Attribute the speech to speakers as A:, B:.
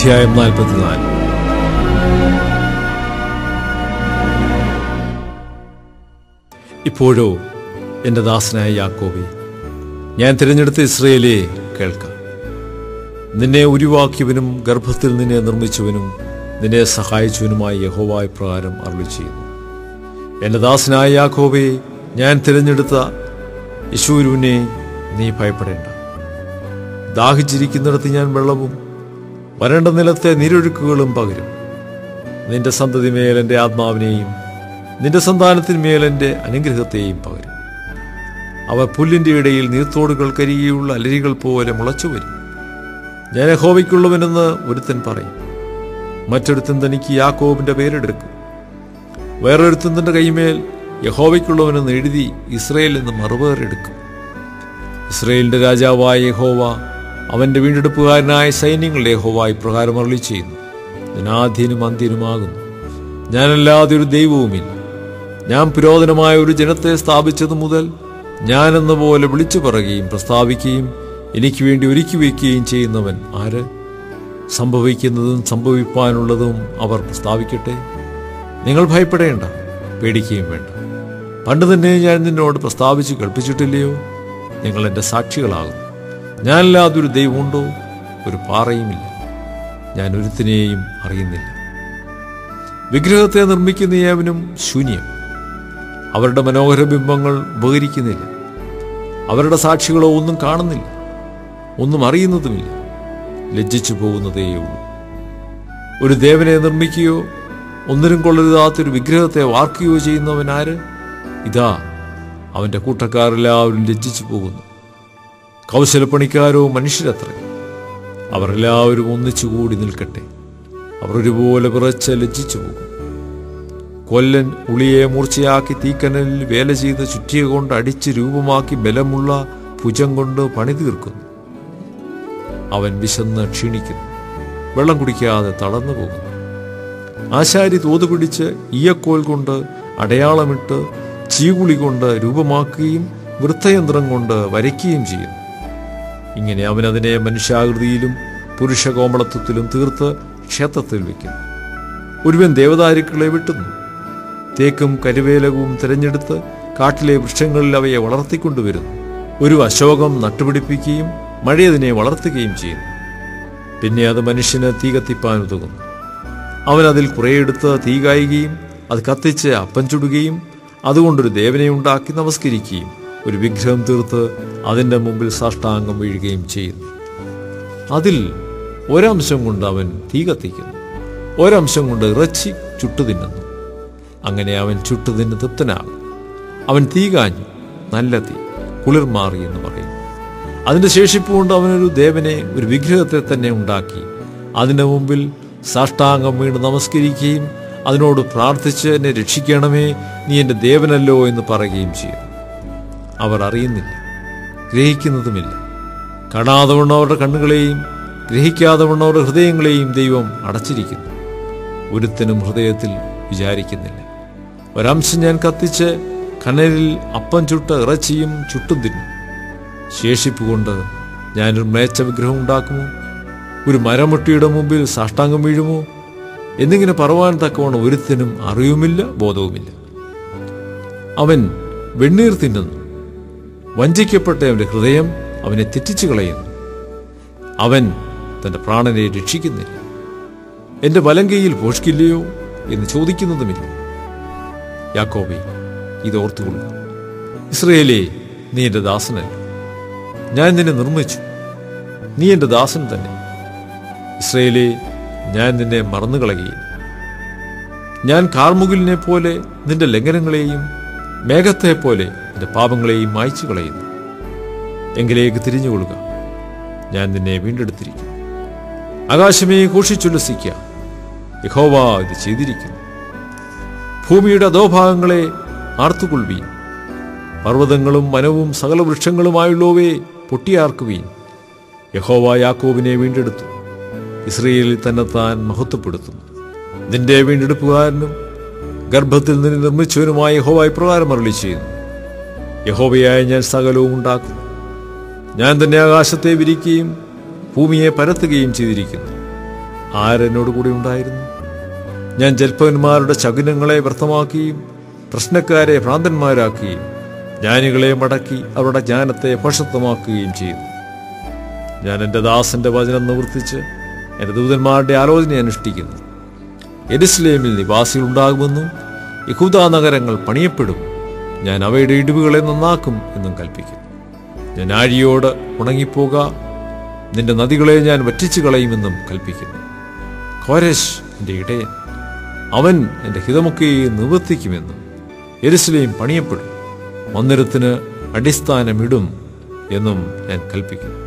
A: അധ്യായം 44. ഇപ്പോഴോ എൻ്റെ ദാസനായ യാക്കോബേ, ഞാൻ തിരഞ്ഞെടുത്ത ഇസ്രായേലേ, കേൾക്കാം. നിന്നെ ഉരുവാക്കിയവനും ഗർഭത്തിൽ നിന്നെ നിർമ്മിച്ചവനും നിന്നെ സഹായിച്ചവനുമായ യഹോവ ഇപ്രകാരം അരുളിച്ചെയ്യുന്നു: എൻ്റെ ദാസനായ യാക്കോബേ, ഞാൻ തിരഞ്ഞെടുത്ത യിശ്ശൂരുവിനെ, നീ ഭയപ്പെടേണ്ട. ദാഹിച്ചിരിക്കുന്നിടത്ത് ഞാൻ വെള്ളവും വരണ്ട നിലത്തെ നീരൊഴുക്കുകളും പകരും. നിന്റെ സന്തതിമേൽ എൻ്റെ ആത്മാവിനെയും നിന്റെ സന്താനത്തിന്മേൽ എൻ്റെ അനുഗ്രഹത്തെയും പകരും. അവർ പുല്ലിൻ്റെ ഇടയിൽ നീർത്തോടുകൾ കരികെയുള്ള അലരികൾ പോലെ മുളച്ചു വരും. ഞാൻ യഹോവയ്ക്കുള്ളവനെന്ന് ഒരുത്തൻ പറയും. മറ്റൊരുത്തൻ തനിക്ക് യാക്കോബിൻ്റെ പേരെടുക്കും. വേറൊരുത്തൻ തൻ്റെ കൈമേൽ യഹോവയ്ക്കുള്ളവനെന്ന് എഴുതി ഇസ്രായേൽ എന്ന് മറുപേരെടുക്കും. ഇസ്രായേലിൻ്റെ രാജാവായ യഹോവ, അവൻ്റെ വീണ്ടെടുപ്പുകാരനായ സൈന്യങ്ങളുടെ യഹോവ ഇപ്രകാരം അരുളിച്ചെയ്യുന്നു: ഞാൻ ആദ്യനും അന്ത്യനുമാകുന്നു, ഞാനല്ലാതെ ഒരു ദൈവവുമില്ല. ഞാൻ പുരാതനമായ ഒരു ജനത്തെ സ്ഥാപിച്ചതു മുതൽ ഞാനെന്ന പോലെ വിളിച്ചു പറയുകയും പ്രസ്താവിക്കുകയും എനിക്ക് വേണ്ടി ഒരുക്കി വയ്ക്കുകയും ചെയ്യുന്നവൻ ആര്? സംഭവിക്കുന്നതും സംഭവിപ്പാനുള്ളതും അവർ പ്രസ്താവിക്കട്ടെ. നിങ്ങൾ ഭയപ്പെടേണ്ട, പേടിക്കുകയും വേണ്ട. പണ്ട് തന്നെ ഞാൻ നിന്നോട് പ്രസ്താവിച്ച് കേൾപ്പിച്ചിട്ടില്ലയോ? നിങ്ങൾ എൻ്റെ സാക്ഷികളാകുന്നു. ഞാനല്ലാതൊരു ദൈവമുണ്ടോ? ഒരു പാറയുമില്ല. ഞാൻ ഒരുത്തിനെയും അറിയുന്നില്ല. വിഗ്രഹത്തെ നിർമ്മിക്കുന്ന ഏവനും ശൂന്യം. അവരുടെ മനോഹര ബിംബങ്ങൾ ഉപകരിക്കുന്നില്ല. അവരുടെ സാക്ഷികളോ ഒന്നും കാണുന്നില്ല, ഒന്നും അറിയുന്നതുമില്ല. ലജ്ജിച്ചു പോകുന്നതേയുള്ളൂ. ഒരു ദേവനെ നിർമ്മിക്കുകയോ ഒന്നിനും കൊള്ളരുതാത്തൊരു വിഗ്രഹത്തെ വാർക്കുകയോ ചെയ്യുന്നവൻ ആര്? ഇതാ, അവൻ്റെ കൂട്ടക്കാരെല്ലാവരും ലജ്ജിച്ചു പോകുന്നു. കൗശലപ്പണിക്കാരോ മനുഷ്യരത്രേ. അവർ എല്ലാവരും ഒന്നിച്ചുകൂടി നിൽക്കട്ടെ. അവർ ഒരുപോലെ വിറച്ച് ലജ്ജിച്ചു പോകും. കൊല്ലൻ ഉളിയെ മൂർച്ചയാക്കി തീക്കനലിൽ വേല ചെയ്ത് ചുറ്റിക കൊണ്ട് അടിച്ച് രൂപമാക്കി ബലമുള്ള ഭുജം കൊണ്ട് പണി തീർക്കുന്നു. അവൻ വിശന്ന് ക്ഷീണിക്കുന്നു, വെള്ളം കുടിക്കാതെ തളർന്നു പോകുന്നു. ആശാരി തോത് പിടിച്ച് ഈയക്കോൽ കൊണ്ട് അടയാളമിട്ട് ചീകുളി കൊണ്ട് രൂപമാക്കുകയും വൃത്തയന്ത്രം കൊണ്ട് വരയ്ക്കുകയും ചെയ്യുന്നു. ഇങ്ങനെ അവനതിനെ മനുഷ്യാകൃതിയിലും പുരുഷ കോമളത്വത്തിലും തീർത്ത് ക്ഷേത്രത്തിൽ വയ്ക്കുന്നു. ഒരുവൻ ദേവദാരുക്കളെ വെട്ടുന്നു. തേക്കും കരുവേലകവും തിരഞ്ഞെടുത്ത് കാട്ടിലെ വൃക്ഷങ്ങളിൽ അവയെ വളർത്തിക്കൊണ്ടുവരുന്നു. ഒരു അശോകം നട്ടുപിടിപ്പിക്കുകയും മഴയതിനെ വളർത്തുകയും ചെയ്യുന്നു. പിന്നെ അത് മനുഷ്യന് തീ കത്തിപ്പാൻ ഉതകുന്നു. അവൻ അതിൽ കുറേയെടുത്ത് തീ കായുകയും അത് കത്തിച്ച് അപ്പം ചുടുകയും അതുകൊണ്ടൊരു ദേവനെ ഉണ്ടാക്കി നമസ്കരിക്കുകയും ഒരു വിഗ്രഹം തീർത്ത് അതിൻ്റെ മുമ്പിൽ സാഷ്ടാംഗം വീഴുകയും ചെയ്യുന്നു. അതിൽ ഒരംശം കൊണ്ട് അവൻ തീ കത്തിക്കുന്നു, ഒരംശം കൊണ്ട് ഇറച്ചി ചുട്ടു തിന്നുന്നു. അങ്ങനെ അവൻ ചുട്ടു തിന്ന് തൃപ്തനാകും. അവൻ തീ കാഞ്ഞു, നല്ല തീ, കുളിർ മാറി എന്ന് പറയും. അതിൻ്റെ ശേഷിപ്പ് കൊണ്ട് അവനൊരു ദേവനെ, ഒരു വിഗ്രഹത്തെ തന്നെ ഉണ്ടാക്കി അതിൻ്റെ മുമ്പിൽ സാഷ്ടാംഗം വീണ് നമസ്കരിക്കുകയും അതിനോട് പ്രാർത്ഥിച്ച് എന്നെ രക്ഷിക്കണമേ, നീ എൻ്റെ ദേവനല്ലോ എന്ന് പറയുകയും ചെയ്യും. അവർ അറിയുന്നില്ല, ഗ്രഹിക്കുന്നതുമില്ല. കാണാതെ വണ്ണം അവരുടെ കണ്ണുകളെയും ഗ്രഹിക്കാതെ വണ്ണം അവരുടെ ഹൃദയങ്ങളെയും ദൈവം അടച്ചിരിക്കുന്നു. ഒരുത്തനും ഹൃദയത്തിൽ വിചാരിക്കുന്നില്ല. ഒരംശം ഞാൻ കത്തിച്ച് കനലിൽ അപ്പം ചുട്ട് ഇറച്ചിയും ചുട്ടും തിന്നും. ശേഷിപ്പ് കൊണ്ട് ഞാനൊരു മ്ലേച്ഛ വിഗ്രഹം ഉണ്ടാക്കുമോ? ഒരു മരമുട്ടിയുടെ മുമ്പിൽ സാഷ്ടാംഗം വീഴുമോ? എന്നിങ്ങനെ പറവാൻ തക്കവണ്ണം ഒരുത്തനും അറിവുമില്ല, ബോധവുമില്ല. അവൻ വെണ്ണീർ തിന്നുന്നു. വഞ്ചിക്കപ്പെട്ട അവൻ്റെ ഹൃദയം അവനെ തെറ്റിച്ചു കളയുന്നു. അവൻ തൻ്റെ പ്രാണനെ രക്ഷിക്കുന്നില്ല. എൻ്റെ വലങ്കയിൽ പോഷിക്കില്ലയോ എന്ന് ചോദിക്കുന്നതുമില്ല. യാക്കോബേ, ഇത് ഓർത്തുകൊള്ളുക. ഇസ്രായേലേ, നീ എൻ്റെ ദാസനല്ല. ഞാൻ നിന്നെ നിർമ്മിച്ചു, നീ എൻ്റെ ദാസൻ തന്നെ. ഇസ്രായേലേ, ഞാൻ നിന്നെ മറന്നുകളയുകയില്ല. ഞാൻ കാർമുകിലിനെ പോലെ നിന്റെ ലംഘനങ്ങളെയും മേഘത്തെ പോലെ നിന്റെ പാപങ്ങളെയും മായ്ച്ചു കളയുന്നു. എങ്കിലേക്ക് തിരിഞ്ഞുകൊള്ളുക, ഞാൻ നിന്നെ വീണ്ടെടുത്തിരിക്കുന്നു. ആകാശമേ, ഘോഷിച്ചുല്ലസിക്കുക, യഹോവ ഇത് ചെയ്തിരിക്കുന്നു. ഭൂമിയുടെ അധോഭാഗങ്ങളെ ആർത്തുകൊള്ളുവീൻ. പർവ്വതങ്ങളും വനവും സകല വൃക്ഷങ്ങളുമായുള്ളവയെ പൊട്ടിയാർക്കുവീൻ. യഹോവ യാക്കോബിനെ വീണ്ടെടുത്തു, ഇസ്രായേലിൽ തന്നെത്താൻ മഹത്വപ്പെടുത്തുന്നു. നിന്റെ വീണ്ടെടുപ്പുകാരനും ഗർഭത്തിൽ നിന്ന് നിർമ്മിച്ചവനുമായ യഹോവ ഇപ്രകാരം അരുളിച്ചെയ്യുന്നു: യഹോവയായ ഞാൻ സകലവും ഉണ്ടാക്കുന്നു. ഞാൻ തന്നെ ആകാശത്തെ വിരിക്കുകയും ഭൂമിയെ പരത്തുകയും ചെയ്തിരിക്കുന്നു. ആരെന്നോട് കൂടി ഉണ്ടായിരുന്നു? ഞാൻ ജൽപ്പന്മാരുടെ ശകുനങ്ങളെ വ്യർത്ഥമാക്കുകയും പ്രശ്നക്കാരെ ഭ്രാന്തന്മാരാക്കുകയും ജ്ഞാനികളെ മടക്കി അവരുടെ ജ്ഞാനത്തെ ഭോഷത്വമാക്കുകയും ചെയ്തു. ഞാൻ എൻ്റെ ദാസന്റെ വചനം നിവർത്തിച്ച് എൻ്റെ ദൂതന്മാരുടെ ആലോചന അനുഷ്ഠിക്കുന്നു. യെരുശലേമിൽ നിവാസികൾ ഉണ്ടാകുമെന്നും യഹൂദാ നഗരങ്ങൾ പണിയപ്പെടും, ഞാൻ അവയുടെ ഇടിവുകളെ നന്നാക്കും എന്നും കൽപ്പിക്കുന്നു. ഞാൻ ആഴിയോട് ഉണങ്ങിപ്പോക, നിന്റെ നദികളെ ഞാൻ വറ്റിച്ചു കളയുമെന്നും കൽപ്പിക്കുന്നു. കോരേശ് എൻ്റെ ഇടയൻ, അവൻ എൻ്റെ ഹിതമൊക്കെ നിവർത്തിക്കുമെന്നും യെരുശലേം പണിയപ്പെടും, മന്ദിരത്തിന് അടിസ്ഥാനമിടും എന്നും ഞാൻ കൽപ്പിക്കുന്നു.